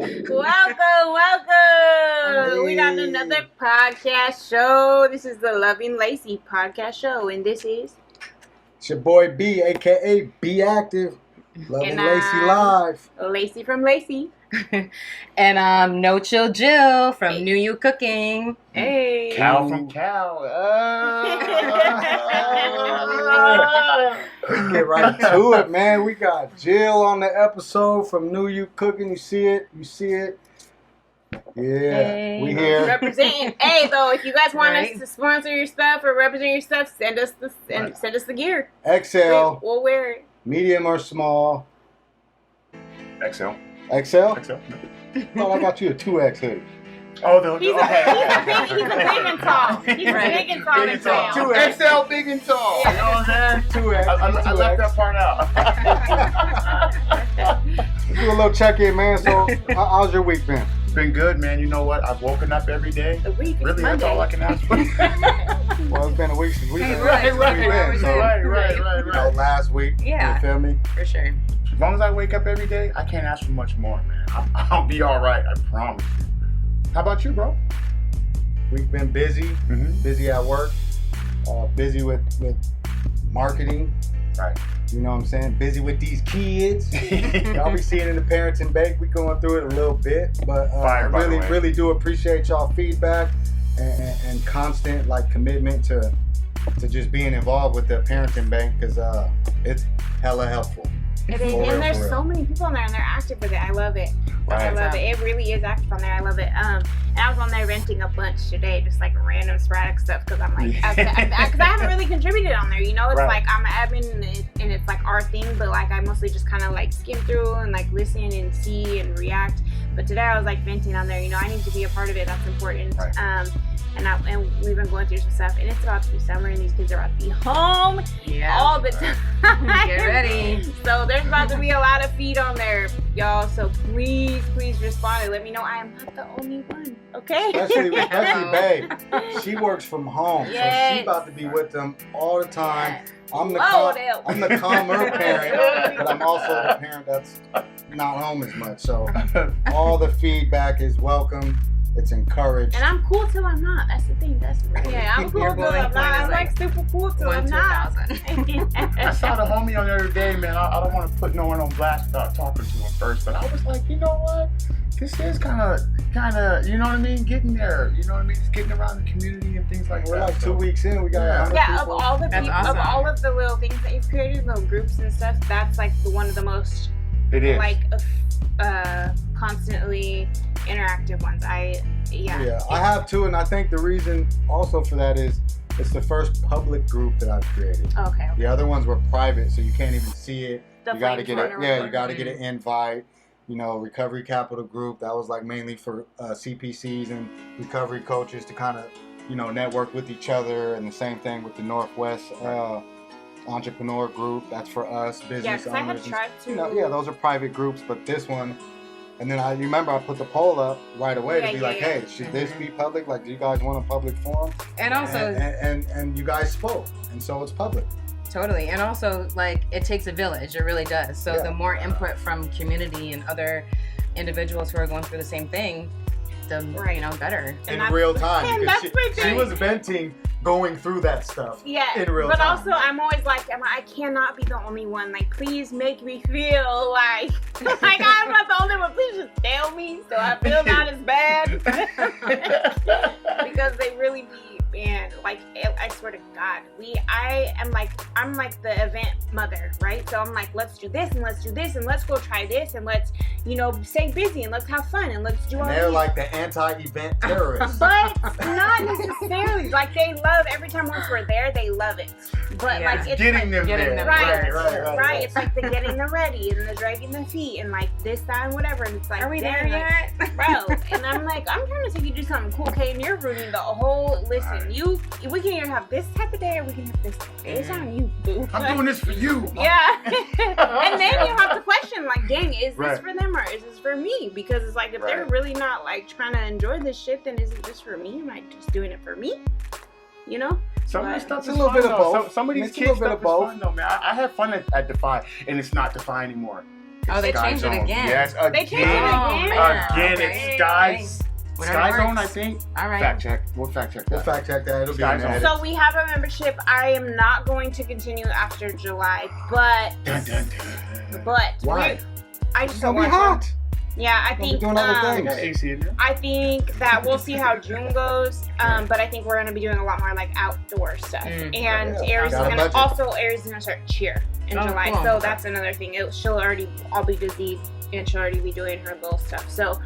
Welcome. We got another podcast show. This is the Loving Lacey Podcast Show, and this is... It's your boy B, a.k.a. Be Active. Loving Lacey Live. Lacey from Laycee. And No Chill Jill from NuYou Cooking. Hey. Cal from Cal. Let's get right to it, man. We got Jill on the episode from NuYou Cooking. You see it? Yeah, hey. We here. Representing. Hey, though, if you guys want us to sponsor your stuff or represent your stuff, send us the gear. XL. We'll wear it. Medium or small. XL. XL? XL. Thought I got you a 2X hoodie. Oh, He's a big and tall. He's big and tall. Big and tall. 2X. XL, big and tall. Yeah. You know what I'm saying? 2X. I left that part out. Let's do a little check-in, man. So, how's your week been? Been good, man. You know what? I've woken up every day. The week is Really, Monday. that's all I can ask for. Well, it's been a week since we've been. Right. You know, last week. Yeah. You feel me? For sure. As long as I wake up every day, I can't ask for much more, man. I'll be all right. I promise you. How about you, bro? We've been busy. Busy at work. Busy with marketing. Right. You know what I'm saying? Busy with these kids. Y'all be seeing in the Parenting Bank. We going through it a little bit, but I really do appreciate y'all feedback and constant commitment to just being involved with the Parenting Bank, because it's hella helpful. And there's so many people on there, and they're active with it. I love it. I love it. It really is active on there. I love it. And I was on there renting a bunch today, just like random sporadic stuff, because I'm like, because I haven't really contributed on there. You know, it's like I'm an admin, and it's like our thing, but like I mostly just kind of like skim through and like listen and see and react. But today I was like venting on there. You know, I need to be a part of it. That's important. Right. And we've been going through some stuff, and it's about to be summer, and these kids are about to be home all the time. Get ready. So there's about to be a lot of feed on there, y'all. So please respond and let me know I am not the only one, okay? Especially babe. She works from home, so she about to be with them all the time. Yes. I'm the calmer parent, but I'm also the parent that's not home as much. So all the feedback is welcome. It's encouraged. And I'm cool till I'm not. That's the thing. That's right. Yeah, I'm cool till I'm not. I'm like super cool till I'm not. I saw the homie on the other day, man. I don't want to put no one on blast without talking to him first, but I was like, you know what? This is kind of, you know what I mean? Getting there. You know what I mean? Just getting around the community and things like that. We're like 2 weeks in. We got of all the people, of all of the little things that you've created, little groups and stuff, that's like one of the most. It is. Like constantly interactive ones. I have too, and I think the reason also for that is it's the first public group that I've created. Okay. The other ones were private, so you can't even see it. You got to get it. Yeah, you got to get an invite. You know, Recovery Capital Group, that was like mainly for CPCs and recovery coaches to kind of, you know, network with each other, and the same thing with the Northwest Entrepreneur Group. That's for us business owners. I have tried to. You know, those are private groups, but this one. And then you remember I put the poll up right away to be like, hey, should this be public? Like, do you guys want a public forum? And also, and you guys spoke, and so it's public. Totally. And also, like, it takes a village. It really does. So the more input from community and other individuals who are going through the same thing, the better. In real time, because she was venting, going through that stuff. Yeah, in real but time. Also, I'm always like, I cannot be the only one. Like, please make me feel like I'm not the only one. Please just tell me so I feel not as bad. Because they really be, man. Like, I swear to God, I'm like the event mother, right? So I'm like, let's do this and let's do this and let's go try this and let's, stay busy and let's have fun and let's do all they're like the anti-event terrorists. But not necessarily. Like, they love every time once we're there, they love it. But like it's getting them there. Right. It's like the getting them ready and the dragging their feet and like this, that, and whatever. And it's like, are we there yet? Bro. And I'm like, I'm trying to take you to do something cool, okay? And you're ruining the whole. Listen, we can either have this type of day or we can have this type of day. It's on you, boo. I'm doing this for you. Yeah. And then you have to question, like, dang, is this for them or is this for me? Because it's like, if they're really not like trying to enjoy this shit, then is it just for me? Am I just doing it for me? You know? Some of this stuff It's is a little fun, bit of though. both. Some of these It's a kids little bit stuff of both. is fun, though, man. I have fun at Defy, and it's not Defy anymore. Oh, they Sky changed Zone. it again. Yes, They changed it again? Again, Okay. it's Sky Zone, I think. All right. Fact check. We'll fact check that. We'll fact check that. It'll be Sky in Zone. there. So we have a membership. I am not going to continue after July, but Dun, dun, dun. Why? I just It's don't gonna be want to. hot. Yeah, I We'll be think doing other I things. got AC in there. I think that we'll see how June goes, but I think we're gonna be doing a lot more like outdoor stuff. And Yeah. Aries is Got a gonna budget. Aries is gonna start cheer in Oh, July, cool. so that's another thing. I'll be busy, and she'll already be doing her little stuff. So,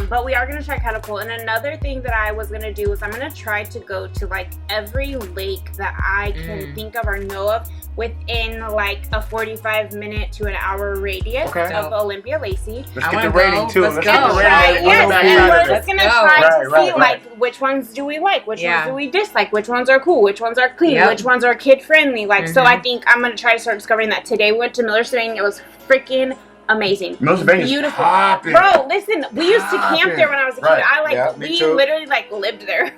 but we are gonna try catapult. And another thing that I was gonna do is I'm gonna try to go to like every lake that I can think of or know of within like a 45-minute to an hour radius Okay. of Olympia Lacey. Let's I get the wanna rating go. too. Let's Let's go. get the Right, rating. yes, We'll and back we're out of just it. gonna Let's go. try to Right, see right. like which ones do we like, which Yeah. ones do we dislike, which ones are cool, which ones are clean, Yep. which ones are kid friendly. Like so, I think I'm gonna try to start discovering that. Today we went to Miller Sitting. It was freaking amazing. Mills Vegas Beautiful. popping. Bro, listen, we used to camp there when I was a kid. Right. I like Yeah, me we too. literally like lived there.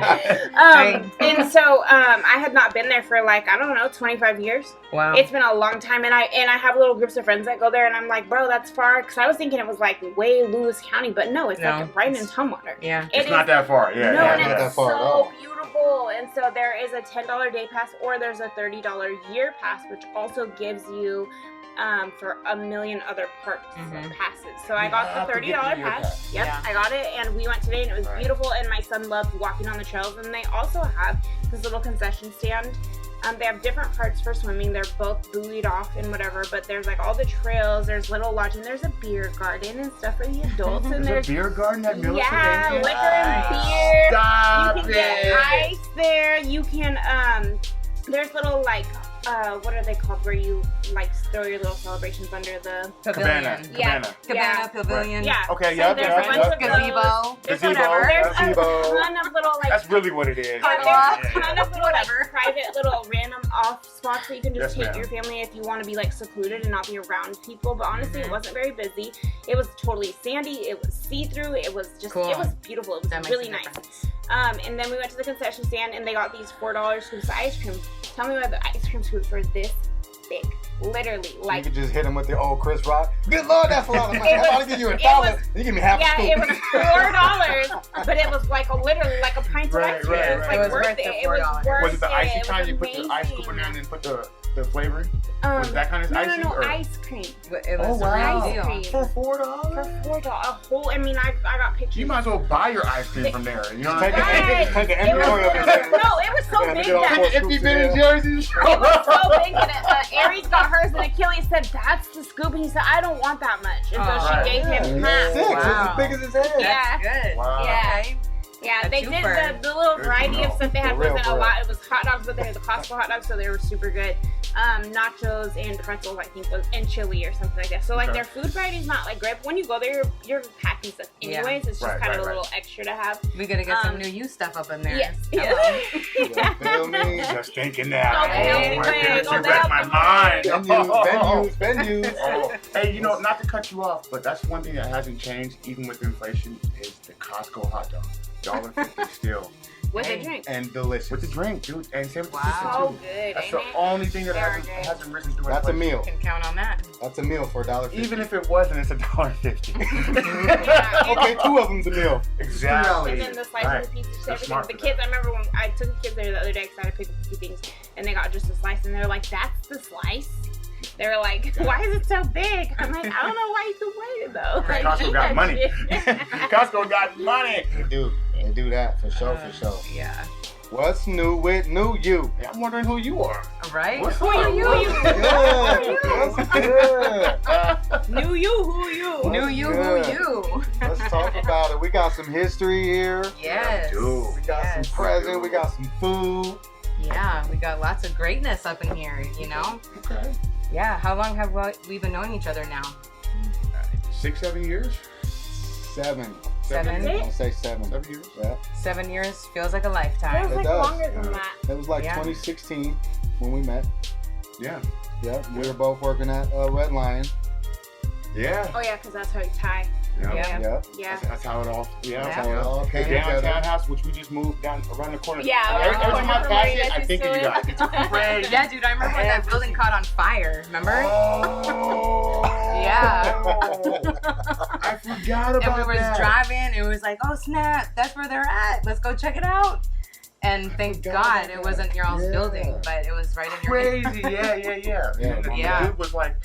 Dang. And so I had not been there for like, I don't know, 25 years. Wow. It's been a long time, and I have little groups of friends that go there, and I'm like, bro, that's far, because I was thinking it was like way Lewis County, but no, it's like right in Tumwater. Yeah. It's not that far. Yeah, No, yeah, and not yeah. that it's far at so all. beautiful. And so there is a $10 day pass, or there's a $30 year pass, which also gives you for a million other parks passes. So I got the $30 pass. Yep, Yeah. I got it, and we went today, and it was beautiful. And my son loved walking on the trails. And they also have this little concession stand. They have different parts for swimming. They're both buoyed off and whatever, but there's like all the trails. There's little lodging. There's a beer garden and stuff for the adults. And There's there's a beer garden at Mills yeah, Vegas? liquor and beer. Stop You can it. get ice there. You can there's little like what are they called where you like throw your little celebrations under the Pavilion. Cabana. Cabana, pavilion. yeah. Okay, So yeah, there's yeah, a bunch yeah. of Gazebo. those. There's Gazebo, whatever. There's gazebo. a ton of little like That's really what it is. there's Yeah, a ton of little like Whatever. private little random off spots that you can just Yes, take ma'am. your family if you want to be like secluded and not be around people. But honestly, it wasn't very busy. It was totally sandy. It was see-through. It was just Cool. it was beautiful. It was That makes really a nice. difference. And then we went to the concession stand and they got these $4 scoops of ice cream. Tell me why the ice cream scoops were this big. Literally, You like could just hit him with the old Chris Rock. Good Lord, that's a lot of money. It was- I'm about to give you it $1. was- You give me half a yeah, scoop. it was $4, but it was like literally like a pint Right, of ice cream. right, It was right. like It was worth worth it. the It was $4. worth Was it the icy was kind you put the ice scoop in there and then put the flavor in? Was it that kind of no, icy? No, or? ice cream. It was Oh, a wow. real deal. Ice For cream. $4? For $4. A whole, I mean, I got pictures. You might as well buy your ice cream from there. You know what Take I'm an saying? Right. take an It was, empty oil. no, it was so Yeah, big get all that four If you've been in Yeah. Jersey, it was so big that Aries got hers and Achilles said, that's the scoop. And he said, I don't want that much. And so Right. she gave him Yeah, half. six. Wow. It's as big as his head. Yeah. That's good. Wow. Yeah. Okay. Yeah, A they did twofer. the little Good variety to of know. stuff they had For real, wasn't for a real. lot. It was hot dogs, but they had the Costco hot dogs, so they were super good. Nachos and pretzels, I think, and chili or something like that. So like Okay. their food variety is not like great. But when you go there, you're packing stuff anyways. It's just Right, kind of right, a little extra to have. We gotta get some NuYou stuff up in there. Yes. Hello. You feel me? Just thinking that. Oh, the healthy my way, goodness, oh, you the read my healthy mind. Venues. Oh, hey, you know, not to cut you off, but that's one thing that hasn't changed, even with inflation, is the Costco hot dog. $1.50 still. With Hey. a drink. And delicious. With the drink, dude. And same with the Wow. chicken, So too. good, That's ain't the it? only thing that They are hasn't risen through That's a inflation. meal. Can count on that. That's a meal for $1.50. Even if it wasn't, it's $1.50. Yeah, Okay, two of them's a meal. Exactly. And then the slice Right. and the pieces, That's everything. smart The for kids, that. I remember when I took the kids there the other day because I had to pick up a few things, and they got just a slice, and they're like, "That's the slice." They were like, "Why is it so big?" I'm like, "I don't know why you complain it though." Like, Costco eat got that money. shit. Costco got money. They do that for sure, for sure. Yeah. What's new with NuYou? Hey, I'm wondering who you are. Right? What's Who up? are you? Good. What's good? Knew you, who you? What's NuYou, good? who you? Let's talk about it. We got some history here. Yes. Dude. We got Yes. some present. We got some food. Yeah, we got lots of greatness up in here, you know? Okay. Yeah, how long have we been knowing each other now? 6, 7 years? 7. 7? I'll say 7. 7 years? Yeah. 7 years feels like a It lifetime. was It like does. longer than that. It was like Yeah. 2016 when we met. Yeah. Yeah, we were both working at Red Lion. Yeah. Oh yeah, because that's how you tie. Yeah. Yeah. Yeah. That's how it all. Yeah. That's how it all The came together. downtown house, which we just moved down around the corner. Yeah, Every around the time I corner from pass where you it, I guys think used of you to guys. live. It's crazy. Yeah, dude, I remember when that building caught on fire, remember? Oh. I forgot about that. And we were driving, and it was like, oh snap, that's where they're at. Let's go check it out. And thank God it wasn't y'all's building, but it was right in your Crazy, yeah. And the dude was like,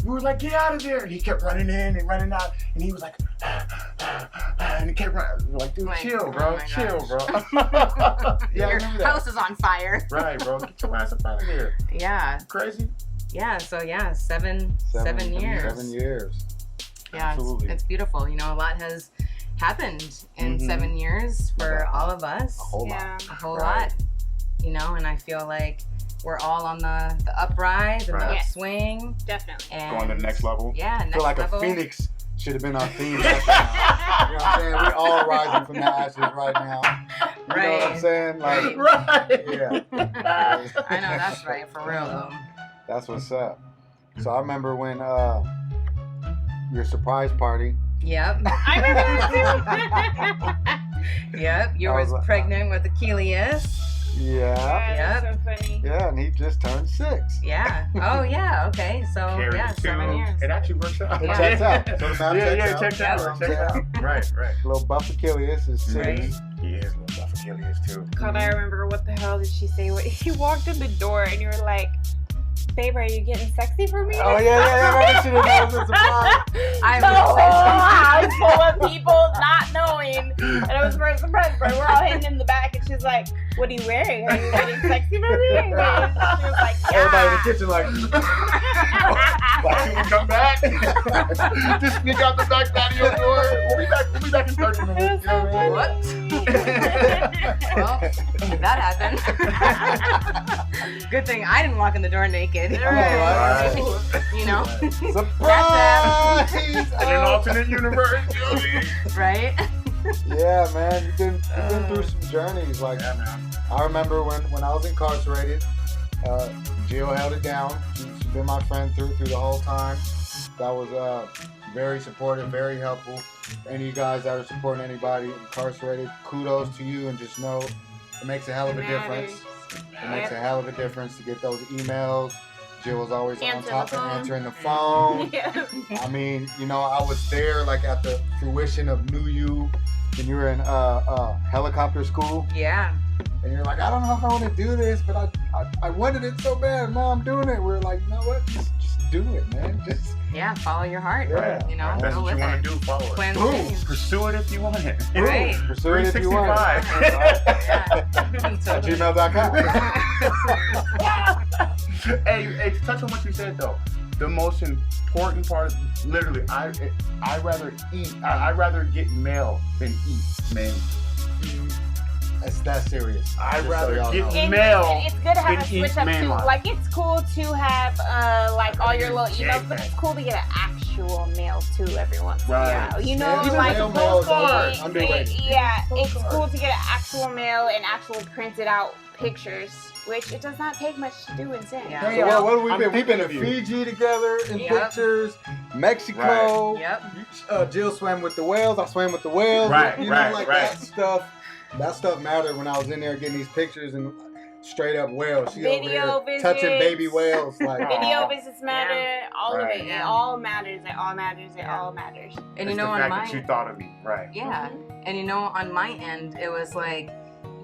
we were like, get out of there. And he kept running in and running out. And he was like, and he kept running. Like, dude, chill, bro. Chill, bro. Your house is on fire. Right, bro. Get your ass up out of here. Yeah. Crazy. Yeah, so 7 years. 7 years. Yeah, it's beautiful. You know, a lot has happened in 7 years for all of us. A whole lot. A whole lot. You know, and I feel like we're all on the uprise and the upswing. Definitely. And going to the next level. Yeah, next I feel like level. a phoenix should have been our theme right now. You know what I'm saying? We all rising from the ashes right now. You know what I'm saying? Like, yeah. I know, that's right, for real though. That's what's up. So I remember when your surprise party. Yep. I remember that too. Yep, you were pregnant with Achilles. Yeah. That's so funny. Yeah, and he just turned 6. Yeah. Oh, yeah. Okay. So, Carried 7 years. It actually works out. It checks out. So the math checks out. Right. Little buff Achilles is 6. Right. He is little buff Achilles too. God, I remember what the hell did she say? He walked in the door and you were like, babe, are you getting sexy for me? Oh, yeah. That should have been a surprise. I the whole was house full of people not knowing. And it was for a surprise party. We're all hidden in the back and she's like, what are you wearing? Are you getting sexy for me? And she was like, yeah. Everybody in the kitchen like, why should we come back? Just sneak out the back patio door. We'll be back in 30 minutes. You know what I What? Well, that happened. Good thing I didn't walk in the door naked. Right. You know? Surprise! In an alternate universe. Right? Yeah, man. You've been through some journeys. Like, I remember when I was incarcerated, Jill held it down. She's been my friend through the whole time. That was very supportive, very helpful. Any of you guys that are supporting anybody incarcerated, kudos to you, and just know it makes a hell of a difference. It makes a hell of a difference to get those emails. Jill was always on top of answering the phone. Yeah. I mean, you know, I was there like at the fruition of NuYou when you were in helicopter school. Yeah. And you're like, I don't know if I want to do this, but I wanted it so bad. Now I'm doing it. We're like, you know what? Just do it, man. Just follow your heart. Yeah. You know, that's go what with you want it. to do. Follow it. Plan Boom. things. Pursue it if you want it. Right. pursue it if you want. 365. At gmail.com. Hey, to touch on what you said though, the most important part, literally, I rather eat. I rather get mail than eat, man. It's that serious. I'd Just rather so get know. mail. It's good to have a than switch eat up too. mainline. Like, it's cool to have like all your little emails, but JPEG. it's cool to get an actual mail too every once in a Right. while. You know, Yeah, even like mail is postcard. underrated. It's cool to get an actual mail and actual printed out pictures, which it does not take much to do and send. Yeah. So what have we I'm been? We've been to thinking of you. Fiji together in Yep. pictures, Mexico. Yep. Jill swam with the whales. I swam with the whales. Right, you know, right, like right. That stuff mattered when I was in there getting these pictures and straight up whales. She Video over there visits. touching baby whales. Like, Video visits matter, all Right. of it. Yeah. It all matters. It all matters. It all matters. And you It's know, the on fact my that you thought of me, right? yeah, and you know, on my end, it was like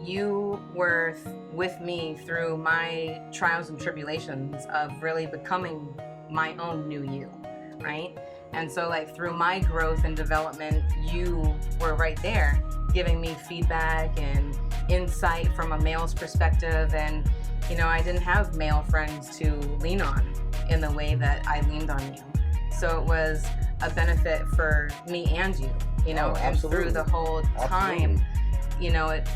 you were with me through my trials and tribulations of really becoming my own NuYou, right? And so, like, through my growth and development, you were right there giving me feedback and insight from a male's perspective. And, you know, I didn't have male friends to lean on in the way that I leaned on you. So it was a benefit for me and you, you know, and through the whole time, you know, it's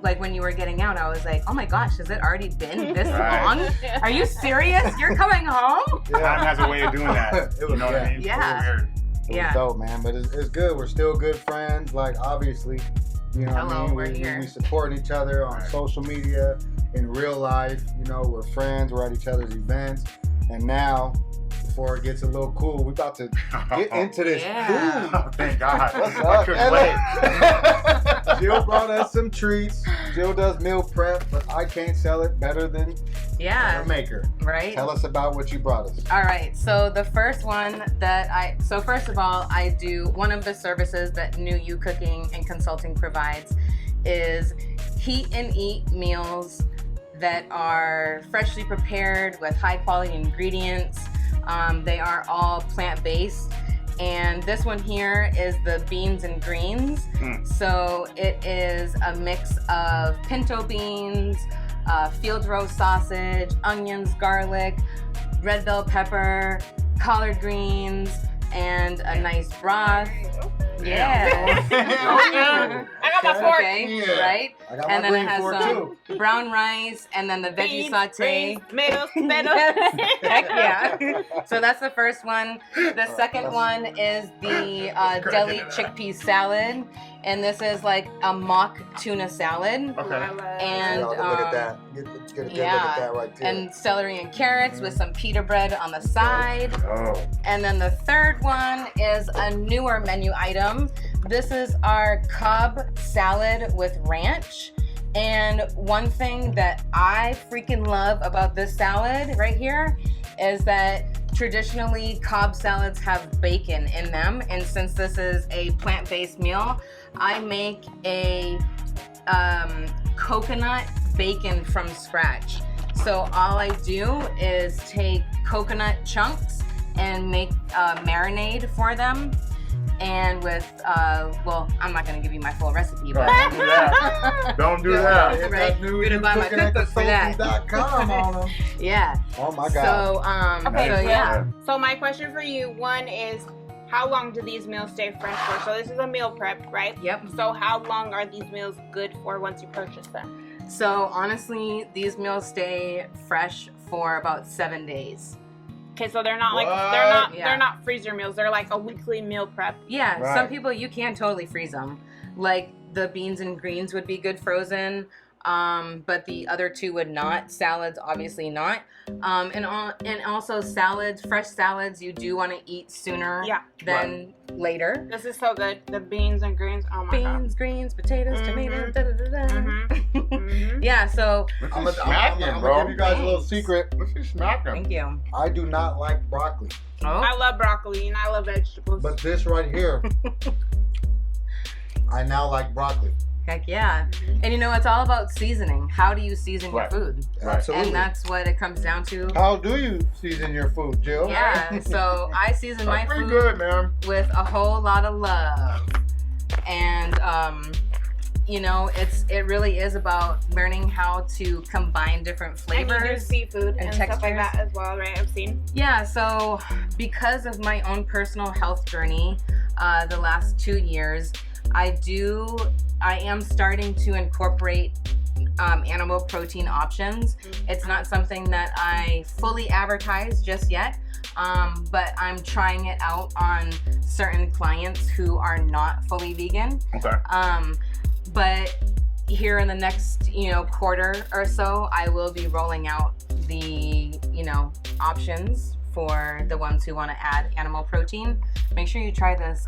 like when you were getting out, I was like, oh my gosh, has it already been this Right. long? Are you serious? You're coming home? Time has a way of doing that. You know what I mean? Yeah. It's weird. It was dope, man. But it's good. We're still good friends. Like, obviously, you know what I mean? We're here. We support each other on social media, in real life. You know, we're friends. We're at each other's events. And now, the before it gets a little cool, we about to get into this food. Oh, thank God. What's I up? couldn't wait. Jill brought us some treats. Jill does meal prep, but I can't sell it better than the maker. Right. Tell us about what you brought us. All right. So the first one first of all, I do one of the services that NuYou Cooking and Consulting provides is heat and eat meals that are freshly prepared with high quality ingredients. They are all plant-based. And this one here is the beans and greens. So it is a mix of pinto beans, field roast sausage, onions, garlic, red bell pepper, collard greens, and a nice broth. Yeah. I got my fork. Okay, right? I got And my then it green has fork some too. brown rice, and then the veggie Beans, saute. greens, tomatoes. Heck yeah. So that's the first one. The second one is the deli chickpea salad. And this is like a mock tuna salad. Okay. And look at that. Get a good look at that right there. and celery and carrots with some pita bread on the side. Oh. And then the third one is a newer menu item. This is our Cobb salad with ranch. And one thing that I freaking love about this salad right here is that traditionally Cobb salads have bacon in them. And since this is a plant-based meal, I make a coconut bacon from scratch. So all I do is take coconut chunks and make a marinade for them. And with, I'm not going to give you my full recipe, but... Don't do that. Don't do that. Right. You're gonna buy my cookbook for that. .com on them. Yeah. Oh my God. So, Okay, so yeah. So my question for you, one is, how long do these meals stay fresh for? So this is a meal prep, right? Yep. So how long are these meals good for once you purchase them? So honestly, these meals stay fresh for about 7 days. Okay, so they're not like What? they're not freezer meals. They're like a weekly meal prep. Yeah, Right. some people you can totally freeze them. Like the beans and greens would be good frozen, but the other two would not. Salads, obviously not. And also salads, fresh salads, you do want to eat sooner than later. This is so good. The beans and greens. Oh my god. Beans, greens, potatoes, tomatoes, da da da da. Mm-hmm. Yeah, so I'm This is gonna smacking, bro. give you guys a little secret. This is smacking. thank you. I do not like broccoli, I Oh, love broccoli and I love vegetables. but this right here, I now like broccoli. heck yeah. And you know, it's all about seasoning. How do you season Right. your food? Absolutely. And that's what it comes down to. How do you season your food, Jill? Yeah, so I season my That's pretty food good, man. with a whole lot of love. And you know, it really is about learning how to combine different and you do flavors. seafood and stuff like textures. that as well, right? I've seen. Yeah, so because of my own personal health journey, the last 2 years, I am starting to incorporate animal protein options. It's not something that I fully advertise just yet, but I'm trying it out on certain clients who are not fully vegan. Okay. But here in the next, quarter or so, I will be rolling out the, options for the ones who want to add animal protein. Make sure you try this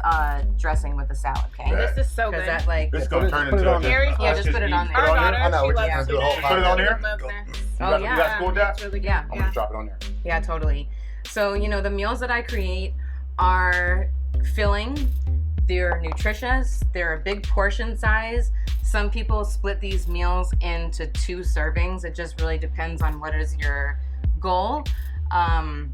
dressing with the salad, okay? Yeah. This is so Because good. that like, This is Put gonna it- turn put it into on there. Gary, yeah, just put it on there. Our Put it on daughter, there? I know, she we're loves gonna do a whole it. Put it on here? Loves Go. that. Oh, You yeah. guys cool with that? It's really good. Yeah. I'm gonna drop it on there. yeah, totally. So, the meals that I create are filling, they're nutritious, they're a big portion size. Some people split these meals into 2 servings. It just really depends on what is your goal. And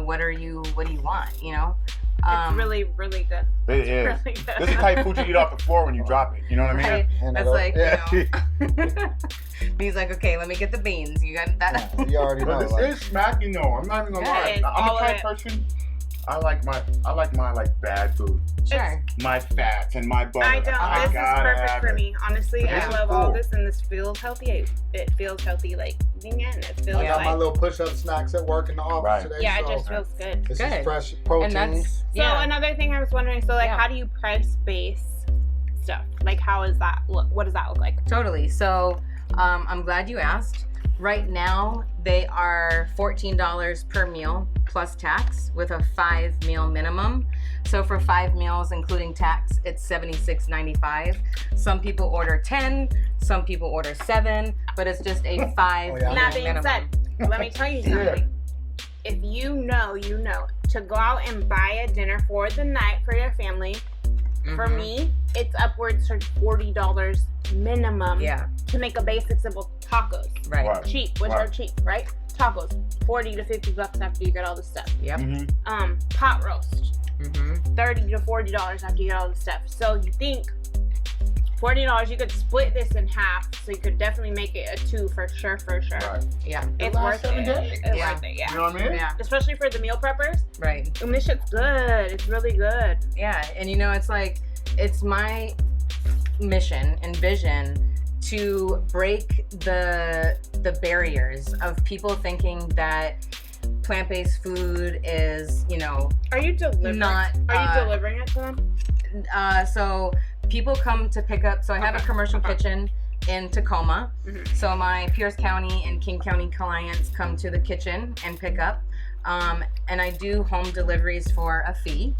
what do you want, It's really, really good. It is. Really good. This is the type of food you eat off the floor when you drop it. You know what I mean? Right. And That's I like, yeah. He's like, okay, let me get the beans. You got that? You already know. But this Like, is smacking though. I'm not even gonna Yeah, lie. it is. I'm All the of type it. person. I like my like bad food. Sure. My fats and my butter. I don't. This is gotta perfect have for it. me. Honestly, Yeah. I love all Cool. this, and this feels healthy. It feels healthy, like vegan. It feels I got my like little push-up snacks at work in the office Right. today. yeah, it so just feels good. this Good. is fresh And protein. that's, So yeah. another thing I was wondering, so like, Yeah. how do you price base stuff? Like, how is that look? What does that look like? Totally. So I'm glad you asked. Right now, they are $14 per meal. plus tax with a 5-meal minimum. So for 5 meals, including tax, it's $76.95. Some people order 10, some people order 7, but it's just a 5-meal minimum. That being said, let me tell you something. If you know, you know. To go out and buy a dinner for the night for your family, for me, it's upwards of $40 minimum to make a basic simple tacos. Right. Cheap, which are cheap, right? Tacos, $40 to $50 after you get all the stuff. Yep. Pot roast, $30 to $40 after you get all the stuff. So you think $40, you could split this in half, so you could definitely make it a 2 for sure. Right. Yeah. It's worth it. It's worth it, You know what I mean? Yeah. Especially for the meal preppers. Right. And this shit's good. It's really good. Yeah, and you know, it's like, it's my mission and vision to break the barriers of people thinking that plant-based food is, you know, Are you delivering? not. Are you delivering it to them? So people come to pick up. So I have a commercial kitchen in Tacoma. So my Pierce County and King County clients come to the kitchen and pick up. And I do home deliveries for a fee.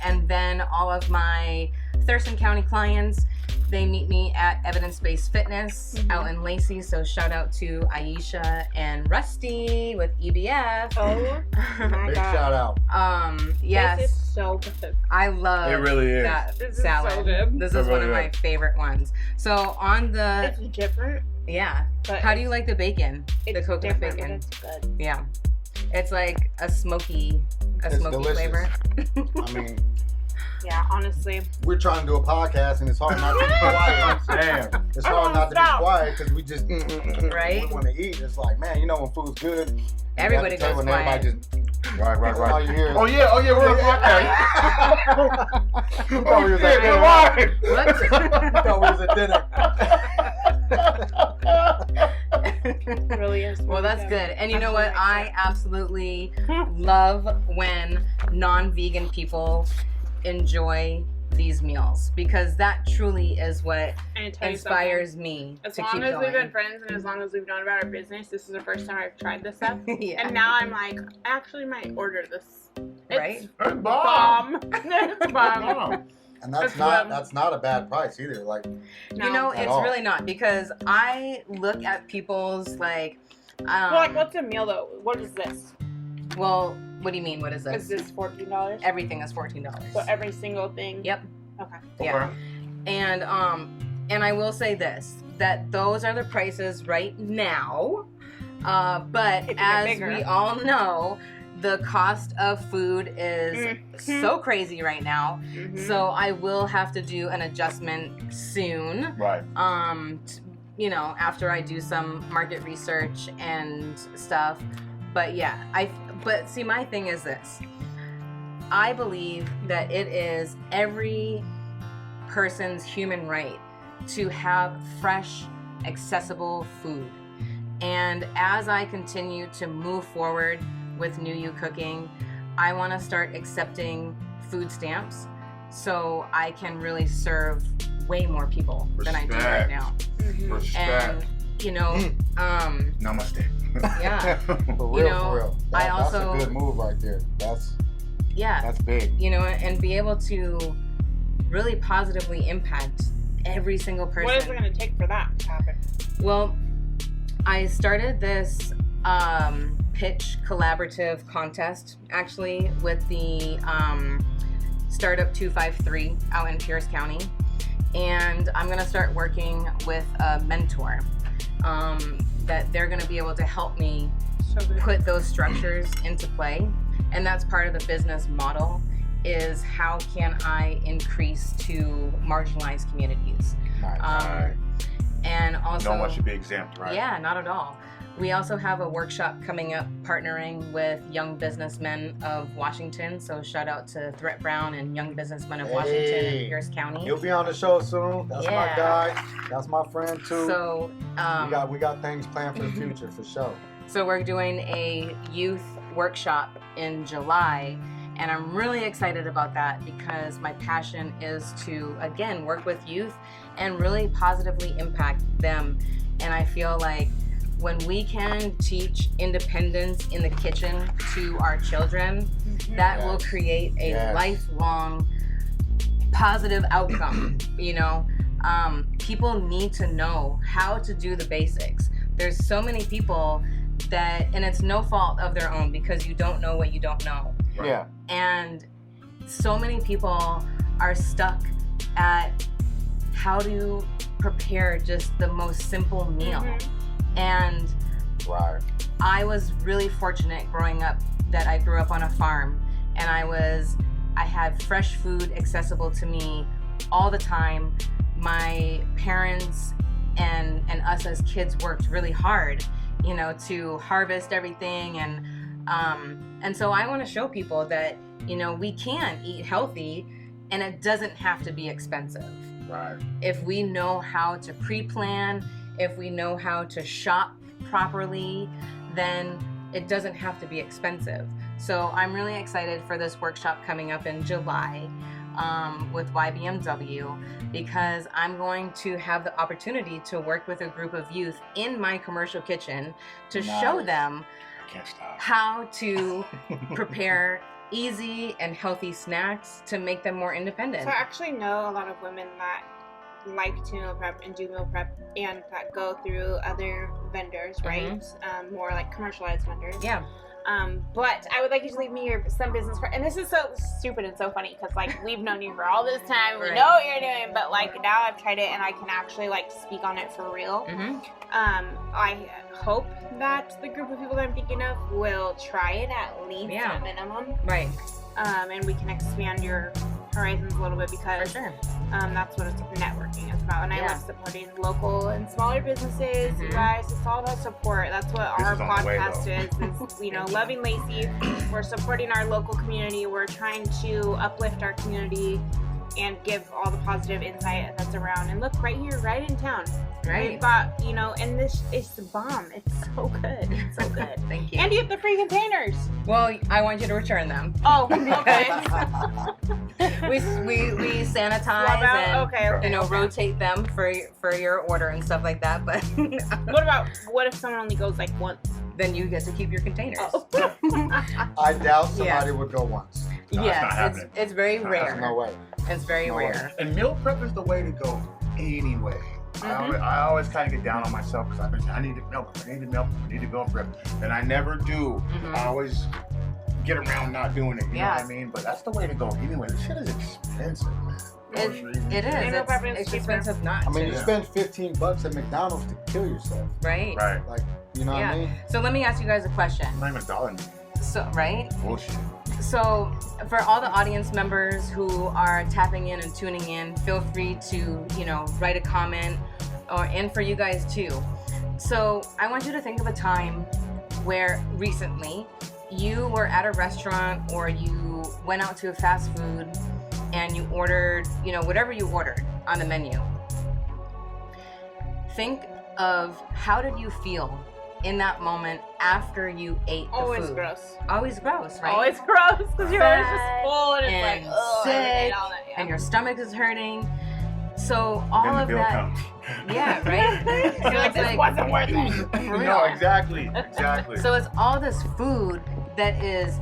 And then all of my Thurston County clients, they meet me at Evidence-Based Fitness out in Laycee. So shout out to Aisha and Rusty with EBF. Oh my Big god. shout out. Yes. This is so good. I love It really is. that This is salad. so good. This is one of my favorite ones. So on the, It's different. but how do you like the bacon? The It's coconut different, bacon. but it's good. Yeah. It's like a smoky delicious. flavor. I mean, Yeah, honestly. we're trying to do a podcast and it's hard not to be quiet. Damn. It's hard not to be quiet because we just Right? we want to eat. It's like, man, you know when food's good, Everybody you at the table goes and everybody quiet. just Right. all you hear is, Oh yeah, we're on podcast. You thought we was at dinner. What? You thought we was at dinner. It really is. Well, really that's good. And you know what? Actually I absolutely love when non-vegan people enjoy these meals, because that truly is what And to tell you inspires me As to long keep as going. we've been friends and as long as we've known about our business, this is the first time I've tried this stuff. Yeah. And now I'm like, I actually might order this. It's Right? It's bomb. It's bomb. And That's that's not a bad price either. Like, No. You know, At it's all. really not, because I look at people's like, Well, like, what's a meal though? What is this? well, what do you mean? What is Is this? this $14? Everything is $14. So every single thing? Yep. Okay. Yeah. And I will say this, that those are the prices right now. But It's as bigger. we all know, the cost of food is so crazy right now. So I will have to do an adjustment soon. Right. You know, after I do some market research and stuff. But yeah, but see, my thing is this. I believe that it is every person's human right to have fresh, accessible food. And as I continue to move forward with NuYou cooking, I want to start accepting food stamps so I can really serve way more people than I do right now. Respect. And you know, Namaste. yeah, for real, You know, for real. I That's also- a good move right there. That's big. you know, and be able to really positively impact every single person. What is it going to take for that to happen? Well, I started this pitch collaborative contest actually with the Startup 253 out in Pierce County. And I'm going to start working with a mentor that they're going to be able to help me put those structures into play. And that's part of the business model, is how can I increase to marginalized communities. Nice. And also, No one should be exempt, right? yeah, not at all. We also have a workshop coming up partnering with Young Businessmen of Washington. So shout out to Threat Brown and Young Businessmen of Washington in Pierce County. He'll be on the show soon. That's my Yeah. guy. That's my friend too. So we got things planned for the future for sure. So we're doing a youth workshop in July, and I'm really excited about that because my passion is to, again, work with youth and really positively impact them. And I feel like when we can teach independence in the kitchen to our children, that will create a lifelong positive outcome. You know, people need to know how to do the basics. There's so many people that, and it's no fault of their own, because you don't know what you don't know. Yeah. And so many people are stuck at how to prepare just the most simple meal. And I was really fortunate growing up that I grew up on a farm, and I had fresh food accessible to me all the time. My parents and us as kids worked really hard, you know, to harvest everything, and so I want to show people that, you know, we can eat healthy and it doesn't have to be expensive. Right. If we know how to pre-plan, if we know how to shop properly, then it doesn't have to be expensive. So I'm really excited for this workshop coming up in July with YBMW, because I'm going to have the opportunity to work with a group of youth in my commercial kitchen to show them how to prepare easy and healthy snacks to make them more independent. So I actually know a lot of women that like to meal prep and do meal prep, and that go through other vendors, right? More like commercialized vendors. Yeah. But I would like you to leave me some business card. And this is so stupid and so funny, because like we've known you for all this time, we know what you're doing, but like now I've tried it and I can actually like speak on it for real. I hope that the group of people that I'm thinking of will try it at least at a minimum. Right. And we can expand your horizons a little bit, because that's what networking is about. And I love supporting local and smaller businesses. You guys, it's all about support. That's what our podcast is, you know, Loving Lacey. We're supporting our local community. We're trying to uplift our community and give all the positive insight that's around. And look, right here, right in town. Right. We've got, you know, and this is the bomb. It's so good. It's so good. Thank you. And you have the free containers. Well, I want you to return them. Oh, okay. we sanitize and you know, rotate them for your order and stuff like that. But what if someone only goes like once? Then you get to keep your containers. I doubt somebody would go once. No, it's very rare. There's no way. It's very rare. And meal prep is the way to go anyway. I always kind of get down on myself because I've been saying, I need to meal prep, and I never do. I always get around not doing it, you know what I mean? But that's the way to go anyway. This shit is expensive, man. It is. It's expensive not to. I mean, you spend $15 at McDonald's to kill yourself. Right. Like, you know what I mean? So let me ask you guys a question. Not even $1. So, right? Bullshit. So for all the audience members who are tapping in and tuning in, feel free to, you know, write a comment, and for you guys too. So I want you to think of a time where recently you were at a restaurant or you went out to a fast food and you ordered, you know, whatever you ordered on the menu. Think of how did you feel in that moment after you ate the Always food. Gross. Always gross, right? Always gross, because your heart's just full and it's like, oh, sick, all that, and your stomach is hurting. So all then of the bill that, comes. Yeah, right. You're like, this wasn't worth it. For real. No, exactly. So it's all this food that is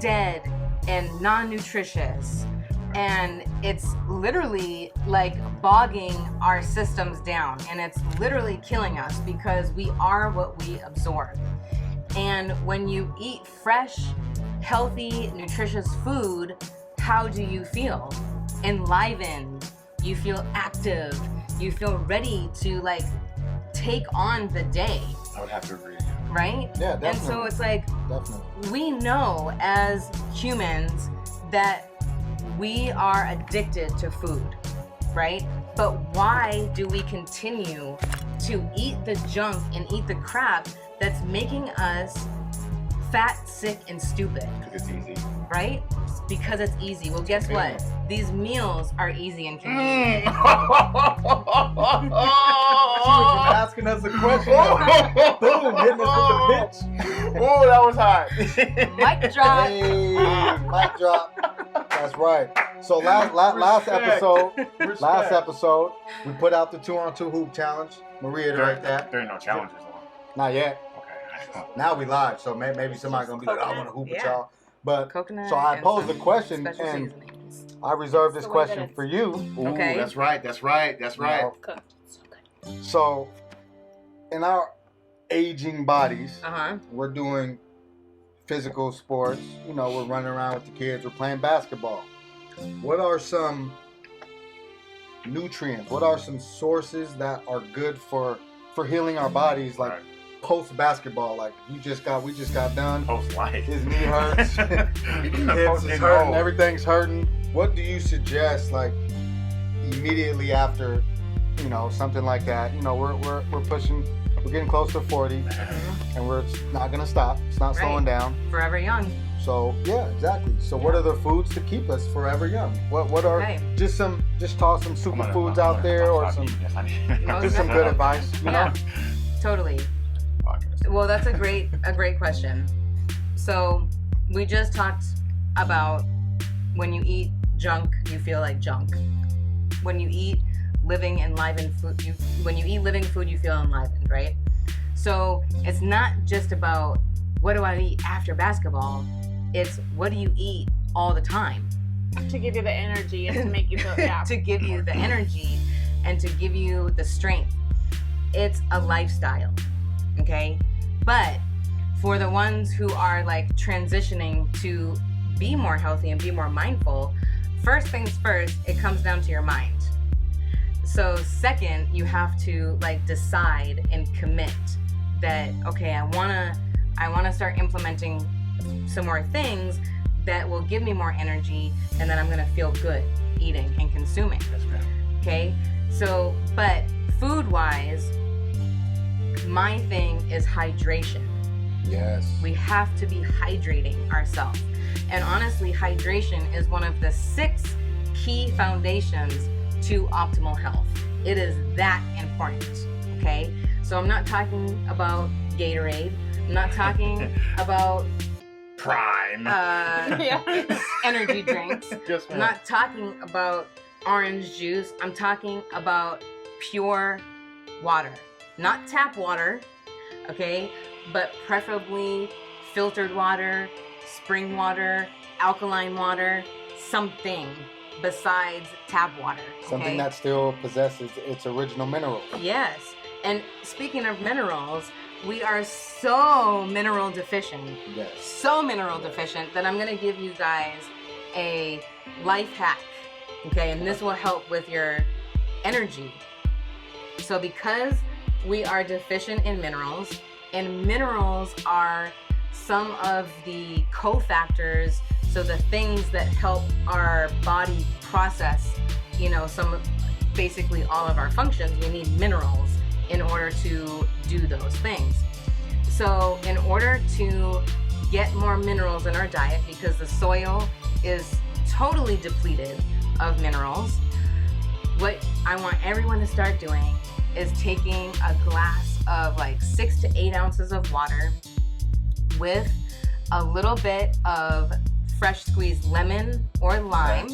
dead and non-nutritious, and it's literally like bogging our systems down, and it's literally killing us because we are what we absorb. And when you eat fresh, healthy, nutritious food, how do you feel? Enlivened. You feel active. You feel ready to like take on the day. I would have to agree. Right? Yeah, definitely. And so it's like, definitely, we know as humans that we are addicted to food, right? But why do we continue to eat the junk and eat the crap that's making us fat, sick, and stupid? Because it's easy. Right? Because it's easy. Well, guess what? These meals are easy and convenient. asking us a question. Boom, hitting us with the pitch. Oh, that was hot. Mic drop. Hey, mic drop. That's right. So last episode, we put out the 2-on-2 hoop challenge. We'll reiterate that. There ain't no challenges though. Not yet. Okay. Now we live, so maybe somebody's gonna be like, I want to hoop with y'all. But Coconut so I and posed the some question, special and seasonings. I reserved this That's the way question that for you. Ooh, Okay. That's right. So, in our aging bodies, Uh-huh. we're doing physical sports. You know, we're running around with the kids. We're playing basketball. What are some nutrients? What are some sources that are good for healing our bodies? Like post basketball, like we just got done. Post life. His knee hurts. Hips is hurting. Everything's hurting. What do you suggest? Like immediately after, you know, something like that. You know, we're pushing. We're getting close to 40, and we're not gonna stop. It's not slowing down. Forever young. So yeah, exactly. So what are the foods to keep us forever young? What are just toss some superfoods out there, or some just some good advice, you know? Totally. Well, that's a great question. So we just talked about when you eat junk, you feel like junk. When you eat living food, you feel enlivened, right? So it's not just about what do I eat after basketball. It's what do you eat all the time to give you the energy and to make you feel to give you the energy and to give you the strength. It's a lifestyle, okay? But for the ones who are like transitioning to be more healthy and be more mindful, first things first, it comes down to your mind. So second, you have to like decide and commit that, okay, I wanna start implementing some more things that will give me more energy, and then I'm gonna feel good eating and consuming. Okay? So, but food-wise, my thing is hydration. Yes. We have to be hydrating ourselves. And honestly, hydration is one of the 6 key foundations to optimal health. It is that important, okay? So I'm not talking about Gatorade. I'm not talking about Prime. Energy drinks. I'm not talking about orange juice. I'm talking about pure water. Not tap water, okay? But preferably filtered water, spring water, alkaline water, something besides tap water. Okay? Something that still possesses its original minerals. Yes. And speaking of minerals, we are so mineral deficient. Yes. So mineral deficient that I'm going to give you guys a life hack. Okay, and this will help with your energy. So because we are deficient in minerals, and minerals are some of the cofactors, so the things that help our body process, you know, basically all of our functions, we need minerals in order to do those things. So in order to get more minerals in our diet, because the soil is totally depleted of minerals, what I want everyone to start doing is taking a glass of like 6 to 8 ounces of water with a little bit of fresh squeezed lemon or lime,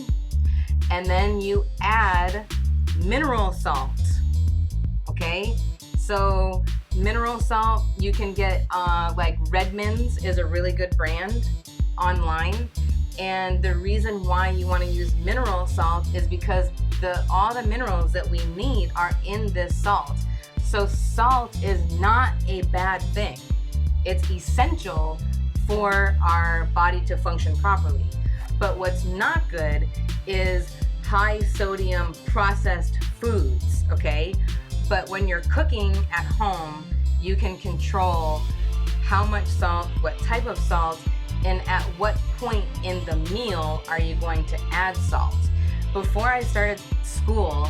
and then you add mineral salt. Okay, so mineral salt you can get like Redmond's is a really good brand online, and the reason why you want to use mineral salt is because all the minerals that we need are in this salt. So salt is not a bad thing. It's essential for our body to function properly. But what's not good is high sodium processed foods, okay? But when you're cooking at home, you can control how much salt, what type of salt, and at what point in the meal are you going to add salt. Before I started school,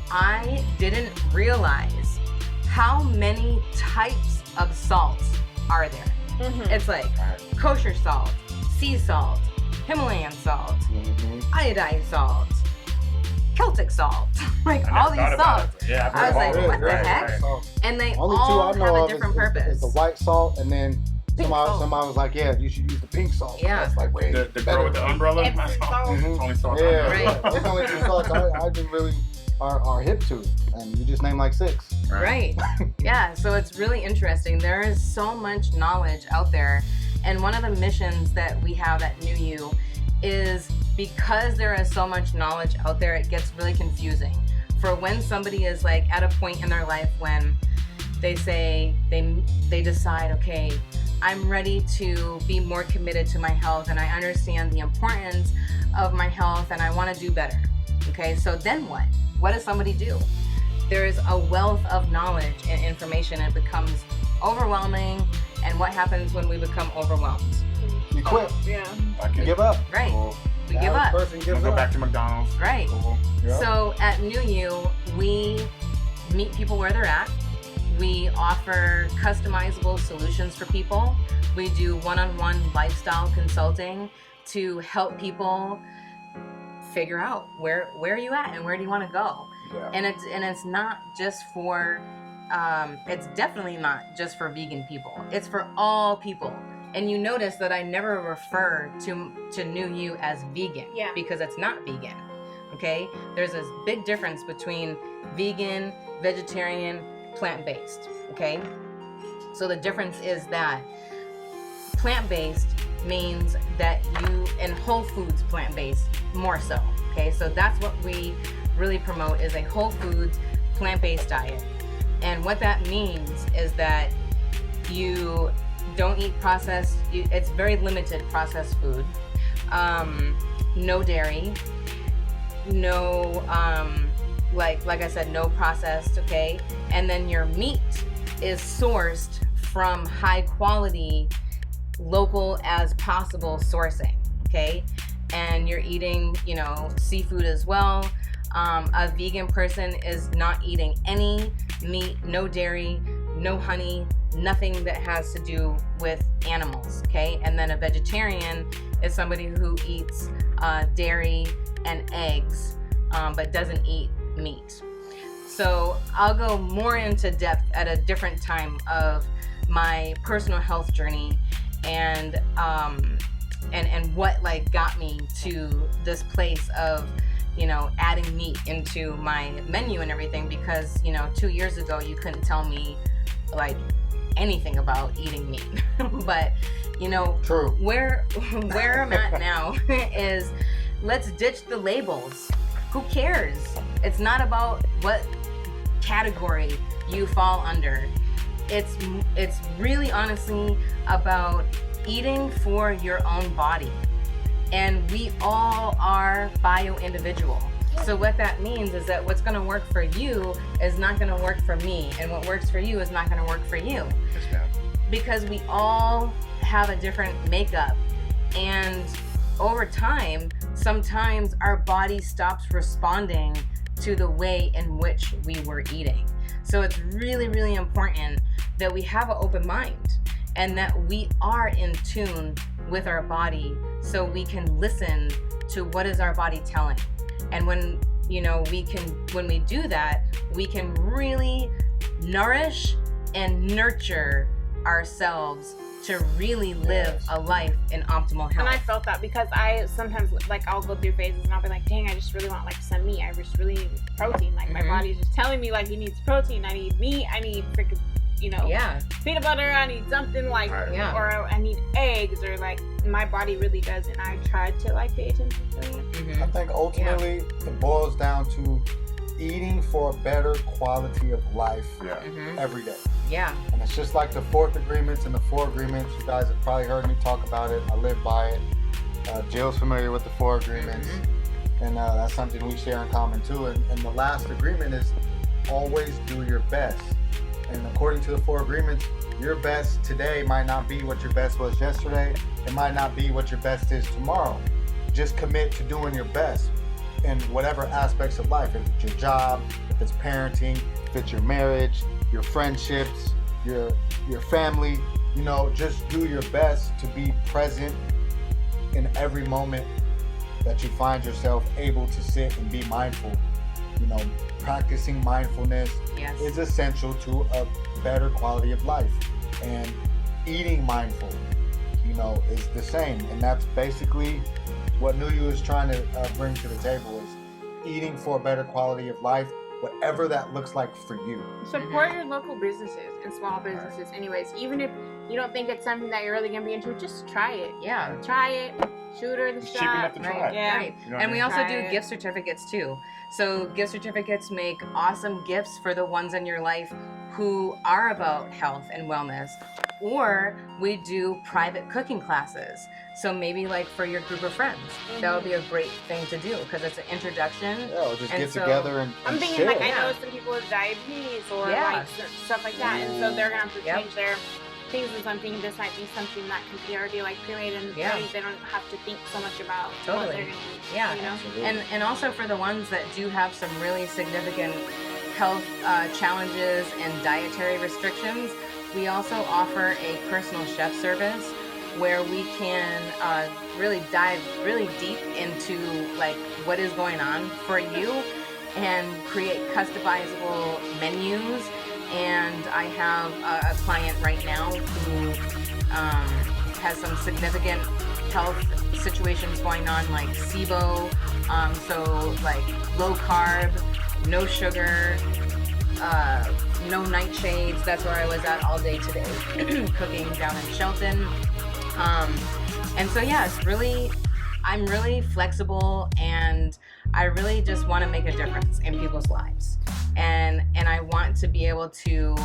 I didn't realize how many types of salt are there. Mm-hmm. It's like kosher salt, sea salt, Himalayan salt, iodine salt, Celtic salt, like all these salts. Yeah, I was like, what the heck? And they all have a different purpose. It's the white salt, and then somebody was like, yeah, you should use the pink salt. Yeah. That's like, wait. The girl with the umbrella? Epsom salt. It's only salt. Yeah, right. It's only 2 salts. I didn't really are hip to, and you just name like 6. Right. Yeah, so it's really interesting. There is so much knowledge out there, and one of the missions that we have at NuYou is because there is so much knowledge out there, it gets really confusing. For when somebody is like at a point in their life when they say they decide, okay, I'm ready to be more committed to my health, and I understand the importance of my health, and I want to do better. Okay, so then what? What does somebody do? There's a wealth of knowledge and information, and it becomes overwhelming. And what happens when we become overwhelmed? You quit. Yeah. You give up. Right. Cool. We give up. Person gives Go up. back to McDonald's. Right. Cool. Yep. So at NuYou, we meet people where they're at. We offer customizable solutions for people. We do one-on-one lifestyle consulting to help people figure out where are you at and where do you want to go. Yeah. And it's not just for it's definitely not just for vegan people. It's for all people. And you notice that I never refer to NuYou as vegan, because it's not vegan. Okay? There's this big difference between vegan, vegetarian, plant-based. Okay? So the difference is that plant-based means that you, and whole foods plant-based more so. Okay? So that's what we really promote, is a whole foods plant-based diet. And what that means is that you don't eat processed, it's very limited processed food, no dairy, no, like I said, no processed, okay? And then your meat is sourced from high quality, local as possible sourcing, okay? And you're eating, seafood as well. A vegan person is not eating any meat, no dairy, no honey, nothing that has to do with animals, okay? And then a vegetarian is somebody who eats dairy and eggs, but doesn't eat meat. So I'll go more into depth at a different time of my personal health journey and what got me to this place of adding meat into my menu and everything, because 2 years ago you couldn't tell me anything about eating meat. But True. where I'm at now is, let's ditch the labels. Who cares? It's not about what category you fall under. It's really honestly about eating for your own body. And we all are bio-individual. So what that means is that what's going to work for you is not going to work for me, and what works for you is not going to work for you. Yes, ma'am. Because we all have a different makeup, and over time, sometimes our body stops responding to the way in which we were eating. So it's really, really important that we have an open mind and that we are in tune with our body, so we can listen to what is our body telling. And when we do that, we can really nourish and nurture ourselves to really live a life in optimal health. And I felt that because I sometimes, I'll go through phases and I'll be like, dang, I just really want some meat. I just really need protein. My body's just telling me he needs protein. I need meat. I need freaking, peanut butter. I need something or I need eggs, or my body really does. And I tried to pay attention to it. I think ultimately it boils down to eating for a better quality of life every day. Yeah. And it's just like the 4th agreements and the 4 agreements. You guys have probably heard me talk about it. I live by it. Jill's familiar with the 4 agreements. And that's something we share in common too. And the last agreement is always do your best. And according to the 4 agreements, your best today might not be what your best was yesterday. It might not be what your best is tomorrow. Just commit to doing your best in whatever aspects of life. If it's your job, if it's parenting, if it's your marriage, your friendships, your family, just do your best to be present in every moment that you find yourself able to sit and be mindful. Practicing mindfulness is essential to a better quality of life. And eating mindful, is the same. And that's basically what NuYou is trying to bring to the table, is eating for a better quality of life, whatever that looks like for you. Support your local businesses and small businesses anyways. Even if you don't think it's something that you're really going to be into, just try it. Yeah. Try it. Shoot her the It's cheap shot. enough to try. Right. Yeah. Right. You know And what we I also Try do it. gift certificates too. So gift certificates make awesome gifts for the ones in your life who are about health and wellness. Or we do private cooking classes. So maybe like for your group of friends, that would be a great thing to do because it's an introduction. Yeah, we'll just And get so, together and I'm thinking share. like I Yeah. know some people with diabetes or Yeah. like stuff like that, and so they're gonna have to Yep. change their things and something. This might be something that can be already like pre-made, and Yeah. they don't have to think so much about what Totally. they're gonna eat. Yeah. You know? Absolutely. And also for the ones that do have some really significant health challenges and dietary restrictions, we also offer a personal chef service where we can really dive really deep into like what is going on for you and create customizable menus. And I have a client right now who has some significant health situations going on, like SIBO, so like low carb, no sugar, no nightshades. That's where I was at all day today, cooking down in Shelton. And so yeah, I'm really flexible, and I really just want to make a difference in people's lives. And I want to be able to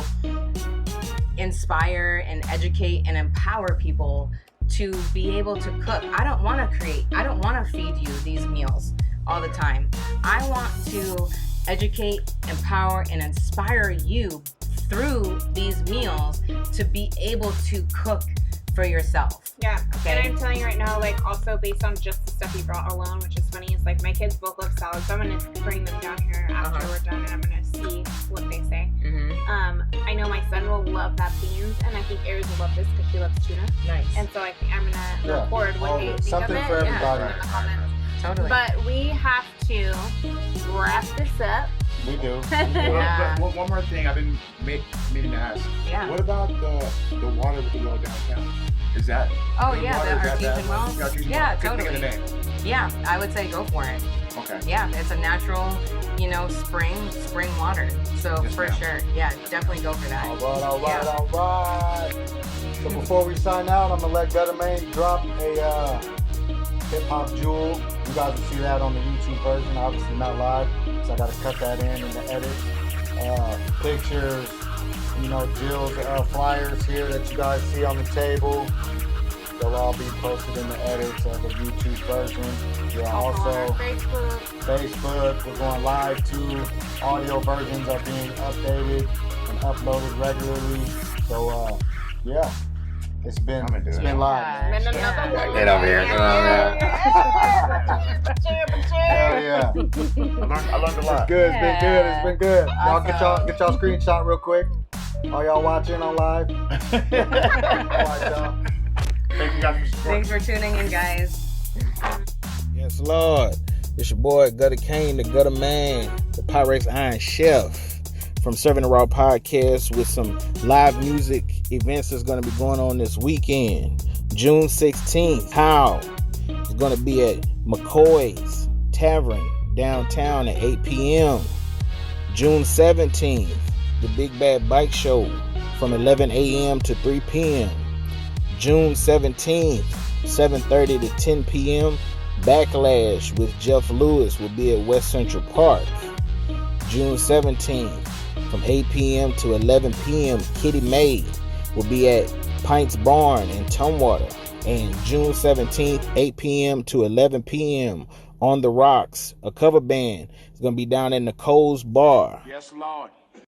inspire and educate and empower people to be able to cook. I don't want to feed you these meals all the time. I want to educate, empower, and inspire you through these meals to be able to cook for yourself. Yeah. Okay. And I'm telling you right now, like also based on just the stuff you brought alone, which is funny, is like my kids both love salad, so I'm gonna bring them down here after we're done, and I'm gonna see what they say. I know my son will love that beans, and I think Aries will love this because she loves tuna. Nice. And so I think I'm gonna record what they think something of it. for everybody. Yeah, in the comments. Totally. But we have to wrap this up. We do. Yeah. One more thing I've been meaning to ask. Yeah. What about the water with the well downtown? Is that? Oh good yeah, water? the Is that artesian bad? wells. Artesian Yeah, well. Couldn't totally. think of the name. Yeah, I would say go for it. Okay. Yeah, it's a natural, spring water. So Yes, for ma'am. sure, yeah, definitely go for that. All right. So before we sign out, I'm gonna let Gutter Main drop a hip hop jewel. You guys will see that on the YouTube version, obviously not live, so I gotta cut that in the edit. Pictures, Jill's flyers here that you guys see on the table. They'll all be posted in the edits of the YouTube version. Yeah, also Facebook, we're going live too. Audio versions are being updated and uploaded regularly. So yeah, it's been live. And then Yeah. another one. Get over here. Hell yeah. I learned a lot. It's good. It's been good. Y'all get Awesome. y'all screenshot real quick. All y'all watching on live. All right, y'all. Thank you guys for supporting. Thanks for tuning in, guys. Yes, Lord. It's your boy, Gutter Kane, the Gutter Man, the Pyrex Iron Chef from Serving the Raw Podcast with some live music events that's going to be going on this weekend. June 16th, How? It's going to be at McCoy's Tavern downtown at 8 p.m. June 17th, the Big Bad Bike Show from 11 a.m. to 3 p.m. June 17th, 7:30 to 10 p.m. Backlash with Jeff Lewis will be at West Central Park. June 17th, from 8 p.m. to 11 p.m. Kitty May will be at Pints Barn in Tumwater. And June 17th, 8 p.m. to 11 p.m. On the Rocks, a cover band is going to be down in Nicole's Bar. Yes, Lord.